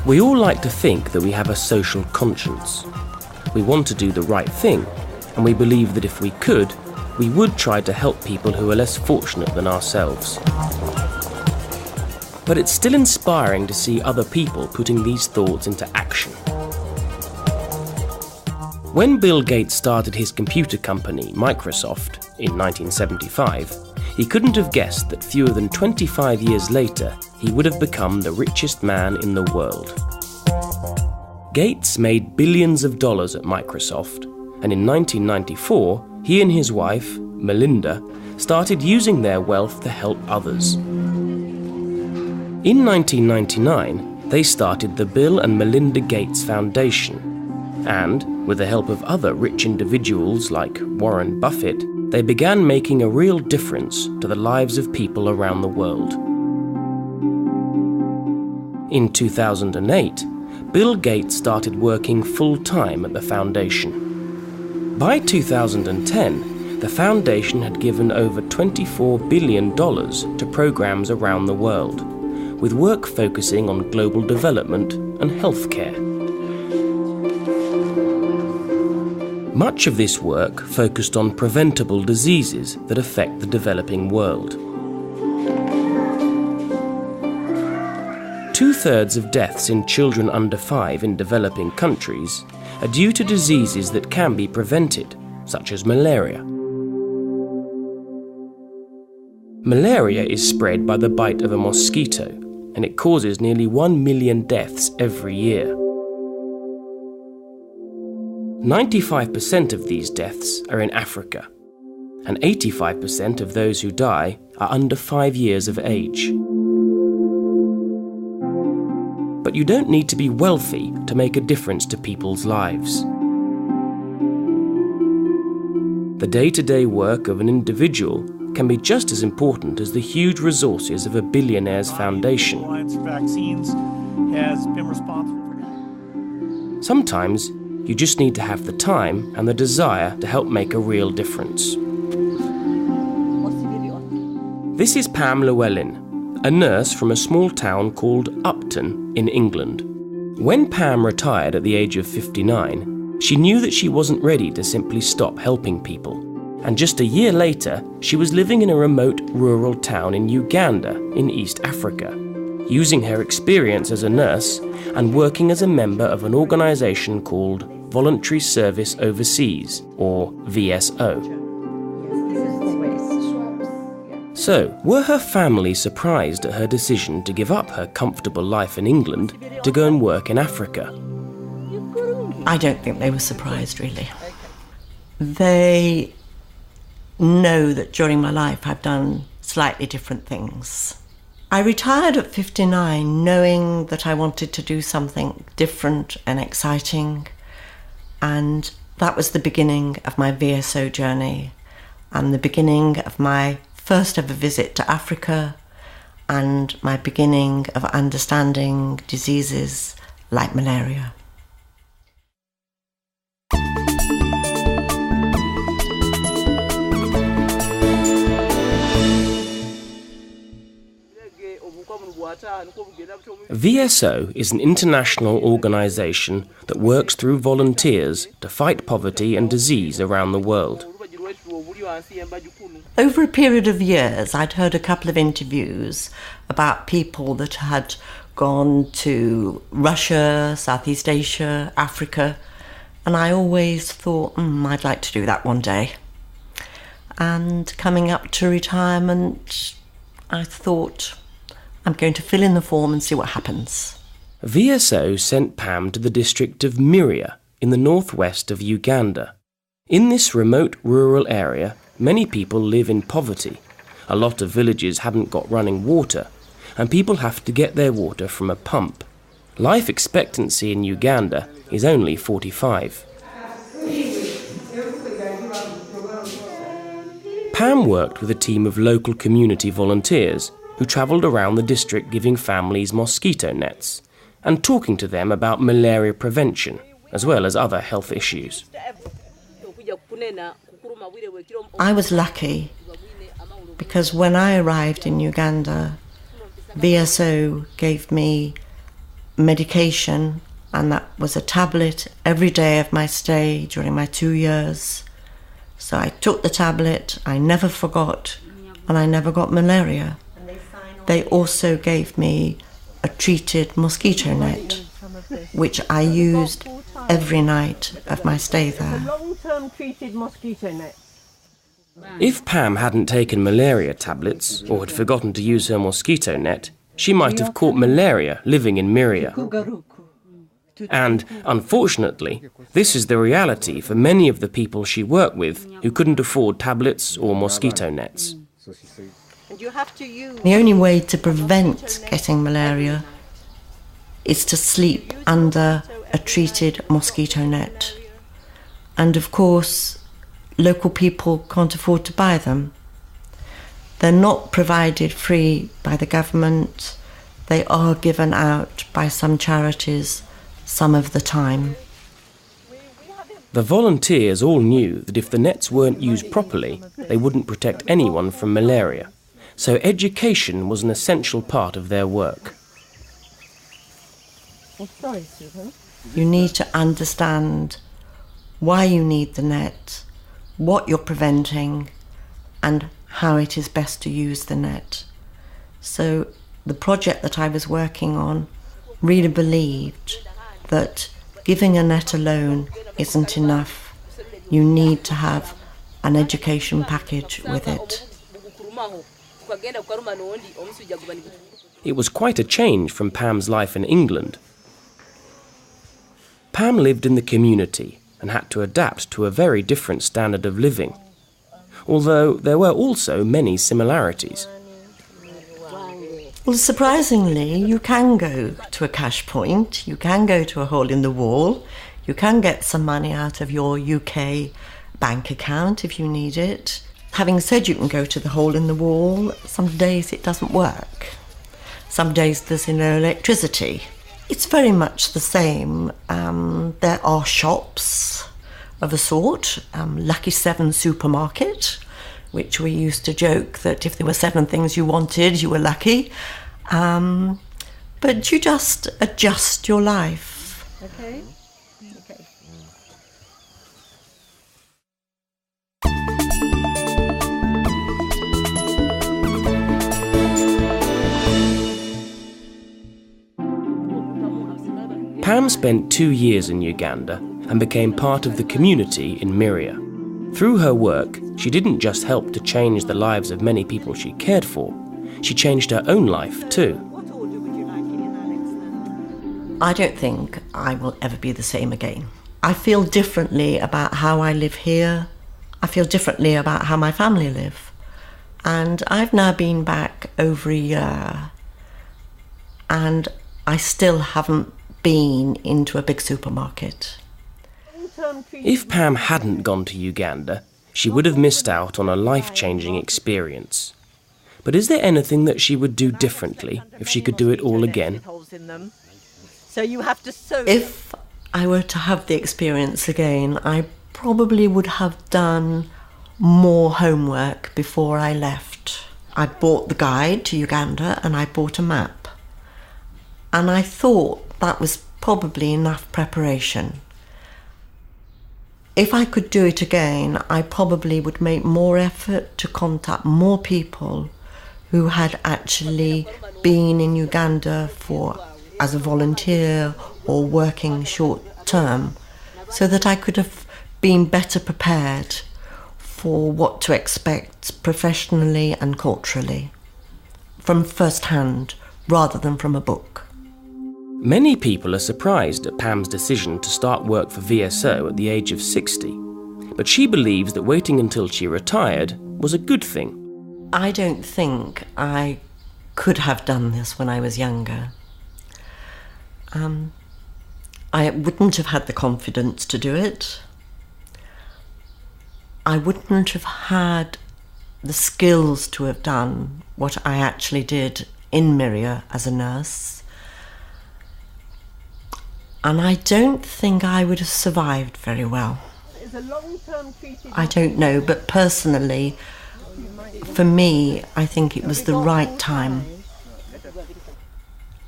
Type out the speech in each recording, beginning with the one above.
We all like to think that we have a social conscience. We want to do the right thing, and we believe that if we could, we would try to help people who are less fortunate than ourselves. But it's still inspiring to see other people putting these thoughts into action. When Bill Gates started his computer company, Microsoft, in 1975, he couldn't have guessed that fewer than 25 years later, he would have become the richest man in the world. Gates made billions of dollars at Microsoft, and in 1994, he and his wife, Melinda, started using their wealth to help others. In 1999, they started the Bill and Melinda Gates Foundation, and, with the help of other rich individuals like Warren Buffett, they began making a real difference to the lives of people around the world. In 2008, Bill Gates started working full-time at the foundation. By 2010, the foundation had given over $24 billion to programs around the world, with work focusing on global development and healthcare. Much of this work focused on preventable diseases that affect the developing world. 2/3 of deaths in children under 5 in developing countries are due to diseases that can be prevented, such as malaria. Malaria is spread by the bite of a mosquito, and it causes nearly 1 million deaths every year. 95% of these deaths are in Africa, and 85% of those who die are under 5 years of age. But you don't need to be wealthy to make a difference to people's lives. The day-to-day work of an individual can be just as important as the huge resources of a billionaire's foundation. Sometimes, you just need to have the time and the desire to help make a real difference. This is Pam Llewellyn, a nurse from a small town called Upton in England. When Pam retired at the age of 59, she knew that she wasn't ready to simply stop helping people. And just a year later, she was living in a remote rural town in Uganda in East Africa, using her experience as a nurse and working as a member of an organisation called Voluntary Service Overseas, or VSO. So, were her family surprised at her decision to give up her comfortable life in England to go and work in Africa? I don't think they were surprised, really. They know that during my life I've done slightly different things. I retired at 59 knowing that I wanted to do something different and exciting, and that was the beginning of my VSO journey and the beginning of my first ever visit to Africa and my beginning of understanding diseases like malaria. VSO is an international organisation that works through volunteers to fight poverty and disease around the world. Over a period of years, I'd heard a couple of interviews about people that had gone to Russia, Southeast Asia, Africa, and I always thought, I'd like to do that one day. And coming up to retirement, I thought, I'm going to fill in the form and see what happens. VSO sent Pam to the district of Miria in the northwest of Uganda. In this remote rural area, many people live in poverty. A lot of villages haven't got running water, and people have to get their water from a pump. Life expectancy in Uganda is only 45. Pam worked with a team of local community volunteers who travelled around the district giving families mosquito nets and talking to them about malaria prevention, as well as other health issues. I was lucky because when I arrived in Uganda, VSO gave me medication, and that was a tablet every day of my stay during my 2 years. So I took the tablet, I never forgot, and I never got malaria. They also gave me a treated mosquito net, which I used every night of my stay there. Long-term treated mosquito net. If Pam hadn't taken malaria tablets or had forgotten to use her mosquito net, she might have caught malaria living in Miria. And, unfortunately, this is the reality for many of the people she worked with who couldn't afford tablets or mosquito nets. The only way to prevent getting malaria is to sleep under a treated mosquito net. And of course, local people can't afford to buy them. They're not provided free by the government. They are given out by some charities some of the time. The volunteers all knew that if the nets weren't used properly, they wouldn't protect anyone from malaria. So education was an essential part of their work. You need to understand why you need the net, what you're preventing, and how it is best to use the net. So the project that I was working on really believed that giving a net alone isn't enough. You need to have an education package with it. It was quite a change from Pam's life in England. Pam lived in the community and had to adapt to a very different standard of living, although there were also many similarities. Well, surprisingly, you can go to a cash point, you can go to a hole in the wall, you can get some money out of your UK bank account if you need it. Having said you can go to the hole in the wall, some days it doesn't work. Some days there's no electricity. It's very much the same. There are shops of a sort, Lucky 7 supermarket, which we used to joke that if there were 7 things you wanted, you were lucky. But you just adjust your life. Okay. Pam spent 2 years in Uganda and became part of the community in Miria. Through her work, she didn't just help to change the lives of many people she cared for, she changed her own life too. I don't think I will ever be the same again. I feel differently about how I live here. I feel differently about how my family live. And I've now been back over a year, and I still haven't been into a big supermarket. If Pam hadn't gone to Uganda, she would have missed out on a life-changing experience. But is there anything that she would do differently if she could do it all again? If I were to have the experience again, I probably would have done more homework before I left. I bought the guide to Uganda and I bought a map. And I thought that was probably enough preparation. If I could do it again, I probably would make more effort to contact more people who had actually been in Uganda as a volunteer or working short term, so that I could have been better prepared for what to expect professionally and culturally, from first hand rather than from a book. Many people are surprised at Pam's decision to start work for VSO at the age of 60, but she believes that waiting until she retired was a good thing. I don't think I could have done this when I was younger. I wouldn't have had the confidence to do it. I wouldn't have had the skills to have done what I actually did in Miria as a nurse. And I don't think I would have survived very well. I don't know, but personally, for me, I think it was the right time.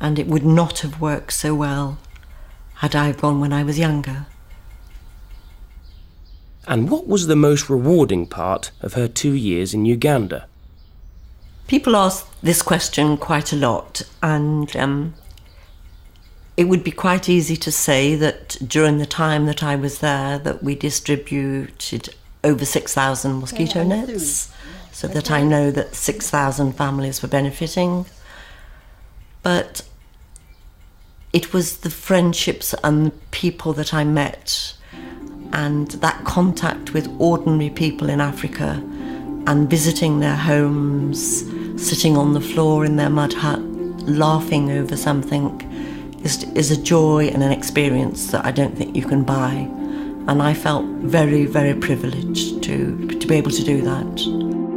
and it would not have worked so well had I gone when I was younger. And what was the most rewarding part of her 2 years in Uganda? People ask this question quite a lot, and it would be quite easy to say that during the time that I was there that we distributed over 6,000 mosquito nets, so that I know that 6,000 families were benefiting. But it was the friendships and the people that I met and that contact with ordinary people in Africa and visiting their homes, sitting on the floor in their mud hut, laughing over something, is a joy and an experience that I don't think you can buy. And I felt very, very privileged to be able to do that.